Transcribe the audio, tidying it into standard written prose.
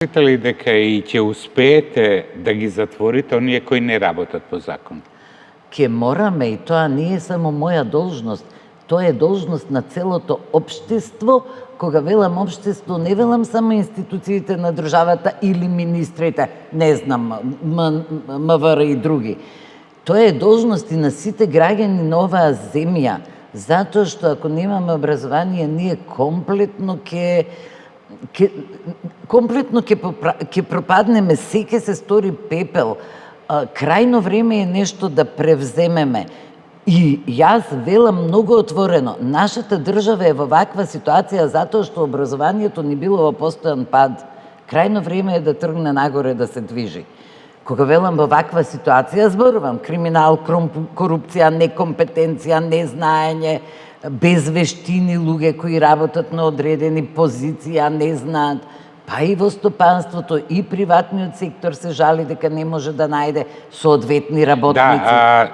Мислите ли дека и ќе успеете да ги затворите оние кои не работат по закон? Ке мораме, и тоа не е само моја должност, тоа е должност на целото општество. Кога велам општество, не велам само институциите на државата или министрите, не знам, МВР и други. Тоа е должност и на сите граѓани на оваа земја, затоа што ако немаме образование, ние комплетно ќе пропаднеме, се ќе се стори пепел. Крајно време е нешто да превземеме. И јас велам многу отворено, нашата држава е во ваква ситуација затоа што образованието ни било во постојан пад. Крајно време е да тргне нагоре, да се движи. Кога велам во ваква ситуација, зборувам криминал, корупција, некомпетенција, незнаење, без вештини луѓе кои работат на одредени позиции, а не знаат. Па и во стопанството, и приватниот сектор се жали дека не може да најде соодветни работници.